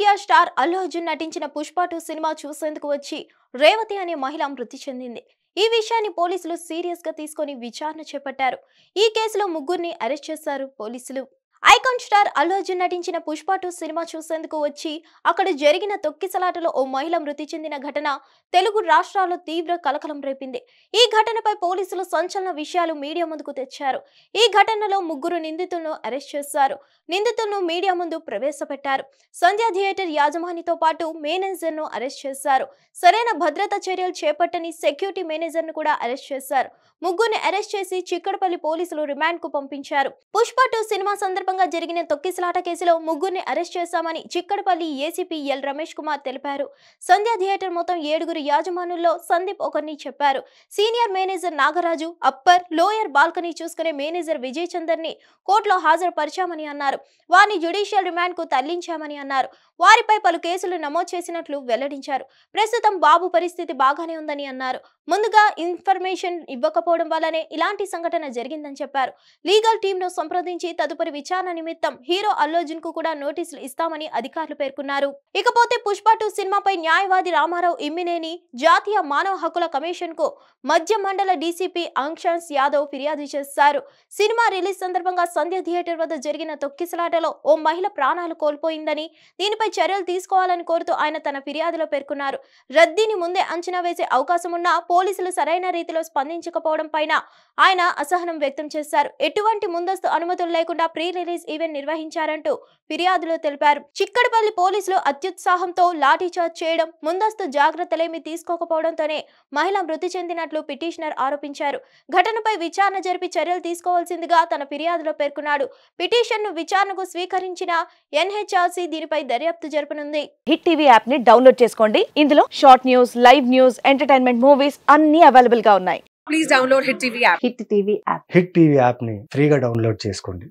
India star Allu Arjun నటించిన Pushpa 2 cinema చూసేందుకు వచ్చి రేవతి అనే మహిళ మృతి చెందింది. ఈ విషయాన్ని పోలీసులు సీరియస్ గా తీసుకొని విచారణ చేపట్టారు. ఈ కేసులో ముగ్గురిని అరెస్ట్ చేశారు పోలీసులు. ఐకాన్ స్టార్ అల్లు అర్జున్ నటించిన పుష్ప 2 సినిమా చూసేందుకు వచ్చి అక్కడ జరిగిన తొక్కిసలాటలో ఓ మహిళ మృతి చెందిన ఘటన తెలుగు రాష్ట్రాల్లో తీవ్ర కలకలం రేపింది. ఈ ఘటనపై పోలీసులు సంచలన విషయాలు మీడియా ముందుకు తెచ్చారు. ఈ ఘటనలో ముగ్గురు నిందితులను అరెస్ట్ చేశారు. నిందితులను మీడియా ముందు ప్రవేశపెట్టారు. సంధ్య థియేటర్ యాజమానితో పాటు మేనేజర్ ను అరెస్ట్ చేశారు. సరైన భద్రతా చర్యలు చేపట్టని సెక్యూరిటీ మేనేజర్ ను కూడా అరెస్ట్ చేశారు. ముగ్గురిని అరెస్ట్ చేసి చిక్కడపల్లి పోలీసులు రిమాండ్ కు పంపించారు. పుష్ప 2 సినిమా సందర్భంగా జరిగిన తొక్కిసలాట కేసులో ముగ్గురిని అరెస్ట్ చేశామని చిక్కడపల్లి ఏసీపీ ఎల్ రమేష్ కుమార్ తెలిపారు. సంధ్య థియేటర్ మొత్తం 7 యాజమానుల్లో సందీప్ ఒకరిని చెప్పారు. Senior manager Nagaraju, upper, lower balcony చూసుకునే మేనేజర్ విజయ్ చందర్ ని కోర్టులో హాజరుపరిచామని అన్నారు. వారిని జ్యుడిషియల్ రిమాండ్ కు తరలించామని అన్నారు. వారిపై పలు కేసులు నమోదు చేసినట్లు వెల్లడించారు. ప్రస్తుతం బాబు పరిస్థితి బాగానే ఉందని అన్నారు. ముందుగా ఇన్ఫర్మేషన్ ఇవ్వకపోవడం వల్లనే ఇలాంటి సంఘటన జరిగిందని చెప్పారు. లీగల్ టీమ్ ను సంప్రదించి తదుపరి విచారణ నిమిత్తం హీరో అల్లు అర్జున్ కు కూడా నోటీసులు ఇస్తామని అధికారులు పేర్కొన్నారు. ఇకపోతే పుష్ప 2 సినిమాపై న్యాయవాది రామారావు ఇమ్మినేని జాతీయ మానవ హక్కుల కమిషన్ కు మధ్య మండల డీసీపీ అంక్షాన్స్ యాదవ్ ఫిర్యాదు చేశారు. సినిమా రిలీజ్ సందర్భంగా సంధ్య థియేటర్ వద్ద జరిగిన తొక్కిసలాటలో ఓ మహిళ ప్రాణాలు కోల్పోయిందని, దీనిపై చర్యలు తీసుకోవాలని కోరుతూ ఆయన తన ఫిర్యాదులో పేర్కొన్నారు. రద్దీని ముందే అంచనా వేసే అవకాశం ఉన్నా పోలీసులు సరైన రీతిలో స్పందించకపోవడం పైన ఆయన అసహనం వ్యక్తం చేశారు. ఎటువంటి ముందస్తు అనుమతులు లేకుండా ప్రీ రిలీజ్ ఈవెంట్ నిర్వహించారంటూ ఫిర్యాదులో తెలిపారు. చిక్కడపల్లి పోలీసులు అత్యుత్సాహంతో లాఠీచార్జ్ చేయడం, ముందస్తు జాగ్రత్తలేమీ తీసుకోకపోవడంతోనే మహిళ మృతి చెందినట్లు పిటిషనర్ ఆరోపించారు. ఘటనపై విచారణ జరిపి చర్యలు తీసుకోవాల్సిందిగా తన ఫిర్యాదులో పేర్కొన్నాడు. పిటిషన్ ను విచారణకు స్వీకరించిన ఎన్హెచ్ఆర్సీ దీనిపై దర్యాప్తు జరపనుంది. హిట్ టీవీ యాప్ ని డౌన్లోడ్ చేసుకోండి. ఇందులో short news, live news, entertainment movies అన్ని అవైలబుల్ గా ఉన్నాయి. Please download Hit TV app. Hit TV app hit TV app ని ఫ్రీగా డౌన్లోడ్ చేసుకోండి.